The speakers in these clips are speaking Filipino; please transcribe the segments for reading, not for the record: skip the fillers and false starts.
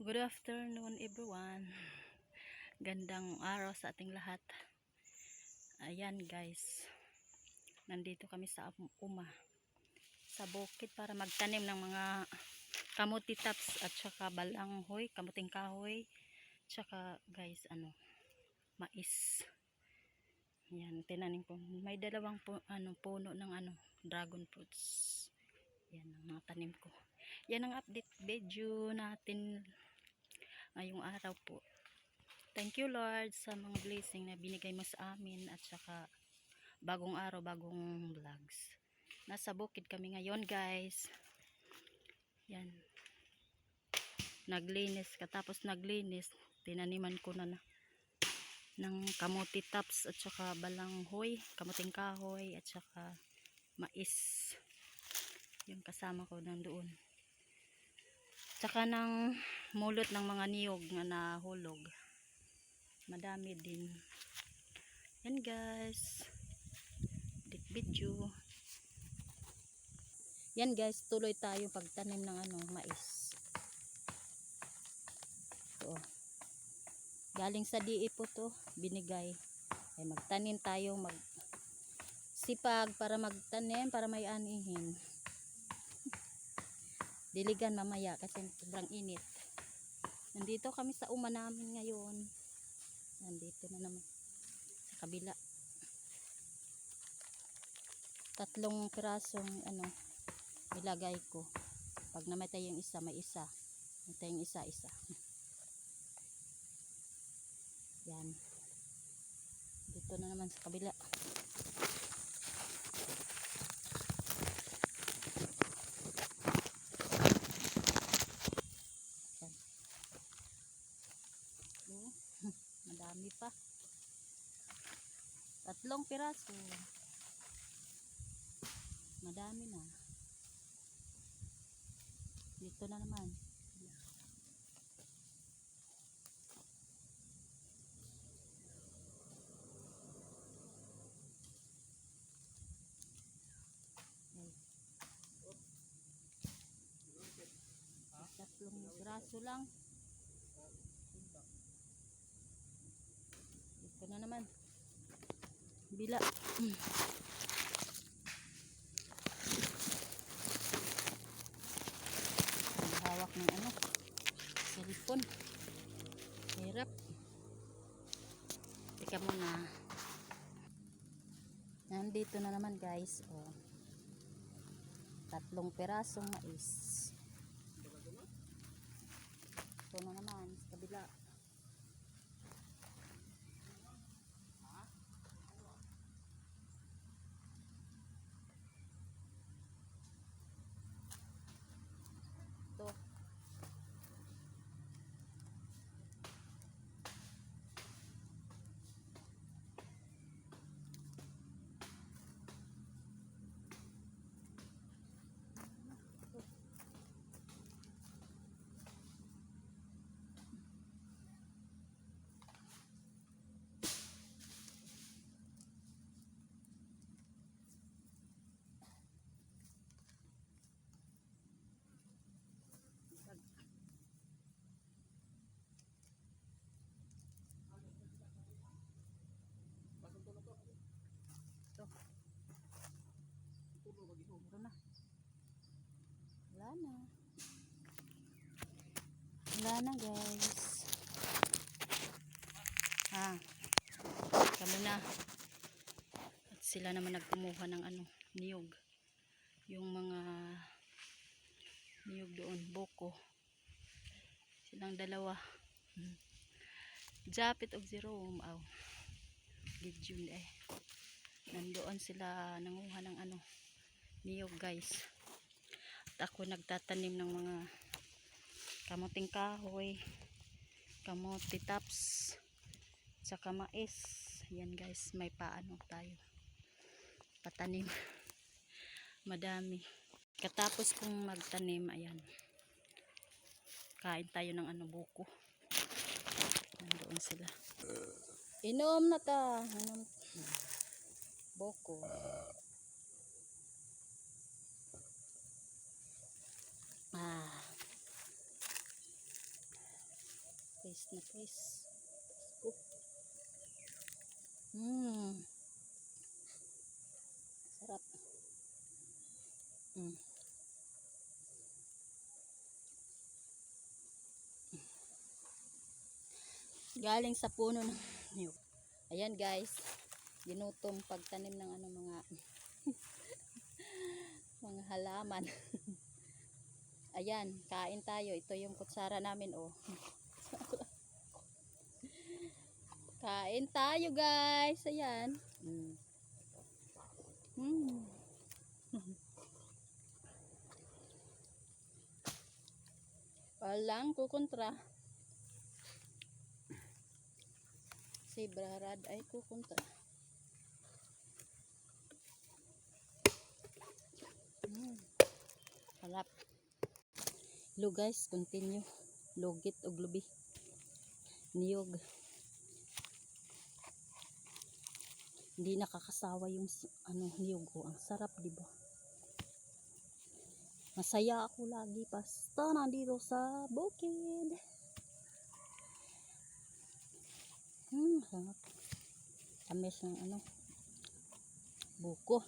Good afternoon everyone. Gandang araw sa ating lahat. Ayan guys. Nandito kami sa sa bukid para magtanim ng mga kamuti tops at saka balanghoy, kamuting kahoy, saka guys mais. Yan, tinanim ko. May dalawang puno ng dragon fruits. Yan ang mga tanim ko. Yan ang update video natin ngayong araw po. Thank you Lord sa mga blessing na binigay mo sa amin at saka bagong araw, bagong vlogs. Nasa bukid kami ngayon guys. Yan. Naglinis, katapos naglinis, tinaniman ko na ng kamuti tops at saka balanghoy, kamuting kahoy at saka mais. Yung kasama ko nandoon. Tsaka ng mulot ng mga niyog na nahulog. Madami din. Yan guys. Video. Yan guys, tuloy tayo pagtanim ng mais. Ito. Galing sa DE po to, binigay. Ay magtanim tayo, magsipag para magtanim, para may anihin. Diligan mamaya kasi sobrang init. Nandito kami sa namin ngayon. Nandito na naman sa kabila. 3 pirasong ilagay ko. Pag namatay yung isa, may isa. Namatay yung isa. Yan. Dito na naman sa kabila. Yan. Madami pa. 3 piraso. Madami na. Dito na naman. Tatlong piraso lang. Dito na naman. Bila. Hawak ng cellphone. Hirap. Teka muna. Nandito na naman guys. 3 pirasong mais. Ito na naman sa kabila. Ito. Meron na. Wala na guys. Kami na. At sila naman nagkumuha ng niyog. Yung mga niyog doon, boko. Silang dalawa. Japit og Jerome. Gideon nandoon sila nanguha ng niyog guys. At ako nagtatanim ng mga kamuting kahoy, kamuti tops, saka mais. Yan guys, may paano tayo patanim. Madami. Katapos kong magtanim, ayan. Kain tayo ng buko. Nandoon sila. Inom na ta. Boko. Press na press. Scoop. Mmm. Sarap. Mm. Galing sa puno ng niyog. Ayan guys, ginutom pagtanim ng ano mga mga halaman. Ayan, kain tayo. Ito yung kutsara namin, oh. Kain tayo guys. Ayan. Walang kukontra. Si Brarad ay kukontra. Harap. Hello guys, continue. Lugit o lubi. Niyog. Hindi nakakasawa yung ano niyog ko. Ang sarap, di ba? Masaya ako lagi basta nandito sa bukid. Sarap. Tamis ng ano buko.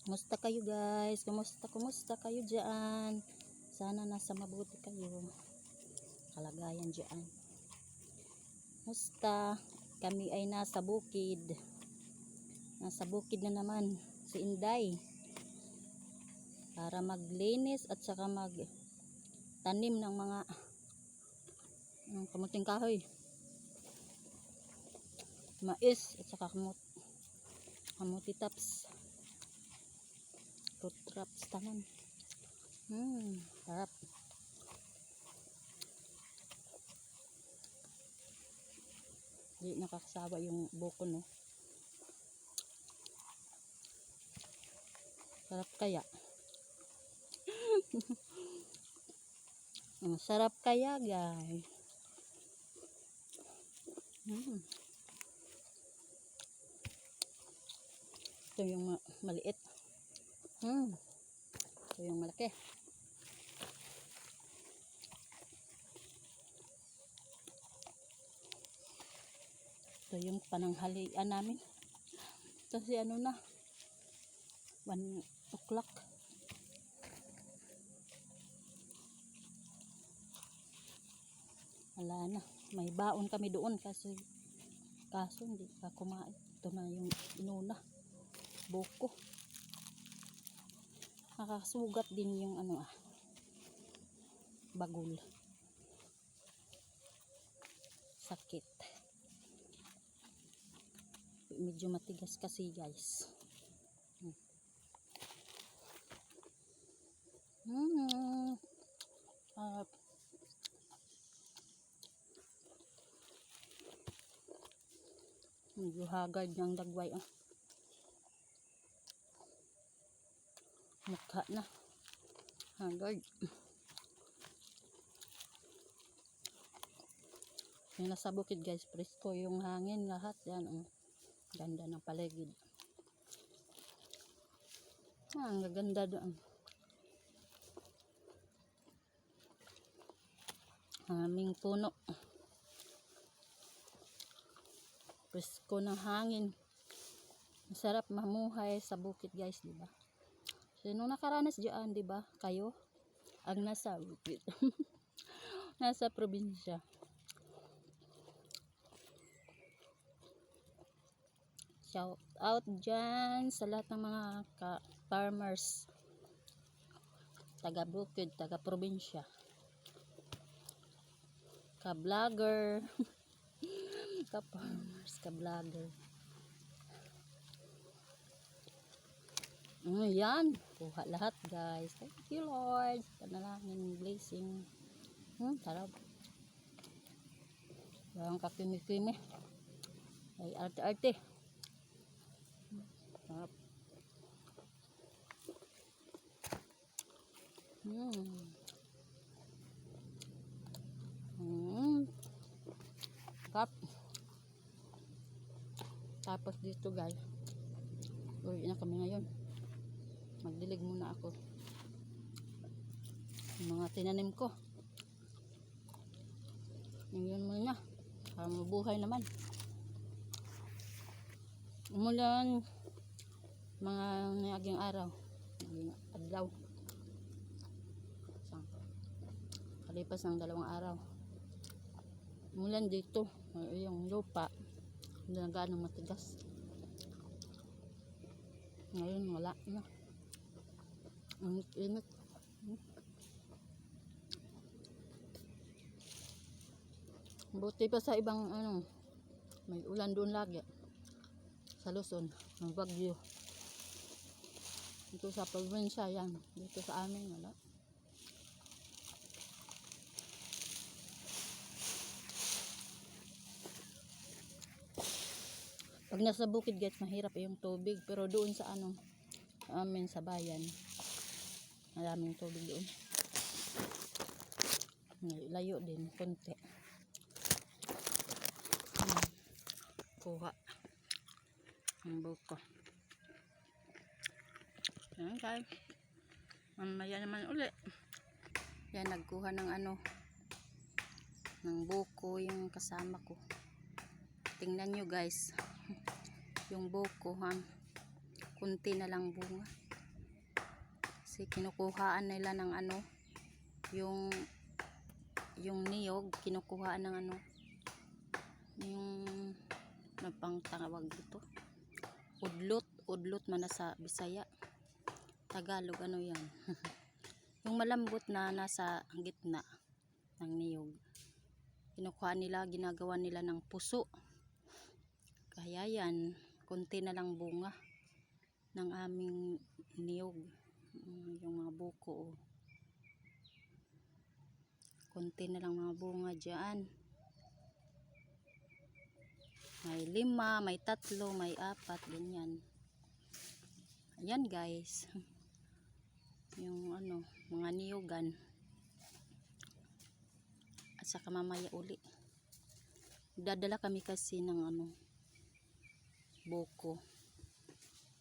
Kumusta kayo guys? Kumusta kayo dyan? Sana nasa mabuti kayo. Kalagayan dyan. Kumusta? Kami ay nasa bukid. Nasa bukid na naman si Inday. Para maglinis at saka magtanim ng mga kamuting kahoy. Mais at saka kamuti tops. Root crops tanan. Sarap. Di nakakasawa yung buko, no? Sarap kaya. Sarap kaya, guys. Ito yung maliit. Ito yung malaki. Ito yung pananghalian namin. Kasi ano na, 1 o'clock. Wala na. May baon kami doon kasi kaso hindi pa kumain. Ito na yung inuna. Buko. Nakasugat din yung ano bagul. Sakit. Medyo matigas kasi guys. Medyo hagard ng dagway. Mukha na. Hagard. Yung nasa bukid guys, presko yung hangin lahat yan. Ganda ng paligid. Ang gaganda doon. Aming puno. Presko ng hangin. Masarap mamuhay sa bukid guys, di ba? Sino nakaranas diyan, di ba? Kayo ang nasa bukid. Nasa probinsya. Shout out dyan sa lahat ng mga farmers, taga bukid, taga probinsya, ka vlogger, ka farmers, ka vlogger. Yan, kuha lahat guys. Thank you Lord, panalangin, blessing. Sarap. Parang kakimi-kimi ay arte-arte. Sarap. Sarap. Tapos dito guys, uwi na kami ngayon. Magdilig muna ako ng mga tinanim ko. Tingnan mo na. Para mabuhay naman. Umulan mga naging araw. Naging adlaw. Kalipas ng 2 araw. Umulan dito. Yung lupa. Hindi na ganong matigas. Ngayon wala na. Init. Buti pa sa ibang may ulan doon lagi. Sa Luzon, ng bagyo. Dito sa probinsya yan. Dito sa amin wala. Pag nasa bukid guys, mahirap yung tubig. Pero doon sa amin sa bayan, maraming tubig doon. Layo din, konti. Kuha ang buko. Yan guys. Mamaya naman uli. Yan, nagkuha ng ng buko yung kasama ko. Tingnan nyo guys. Yung buko kunti na lang bunga. Kasi kinukuhaan nila ng yung niyog, kinukuhaan ng yung nagpangtawag dito. Udlot man sa Bisaya. Tagalog yan. Yung malambot na nasa gitna ng niyog. Kinukuha nila, ginagawa nila ng puso. Kaya yan, konti na lang bunga ng aming niyog. Yung mga buko. Konti na lang mga bunga dyan. May 5, may 3, may 4, ganyan. Ayan guys. Yung mga niyogan. At saka mamaya uli. Dadala kami kasi ng buko.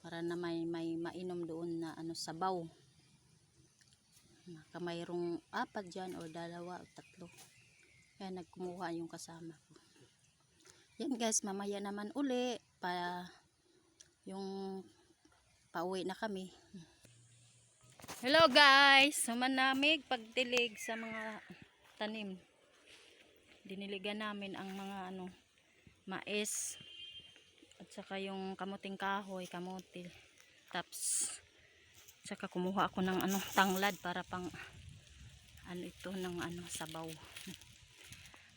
Para na may mainom doon na sabaw. Mayroong 4 dyan o 2 o 3. Kaya nagkumuha yung kasama ko. Yan guys, mamaya naman uli yung pauwi na kami. Hello guys, sumanamig pagdilig sa mga tanim. Diniligan namin ang mga mais at saka yung kamuting kahoy, kamuti, taps. Saka kumuha ako ng tanglad para pang ito ng sabaw.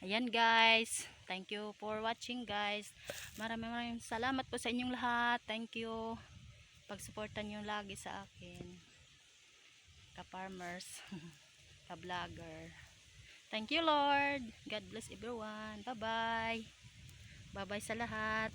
Ayan guys, thank you for watching guys. Maraming salamat po sa inyong lahat. Thank you. Pagsuportan niyo lagi sa akin. Ka-farmers, ka-vlogger. Thank you Lord. God bless everyone. Bye-bye. Bye-bye sa lahat.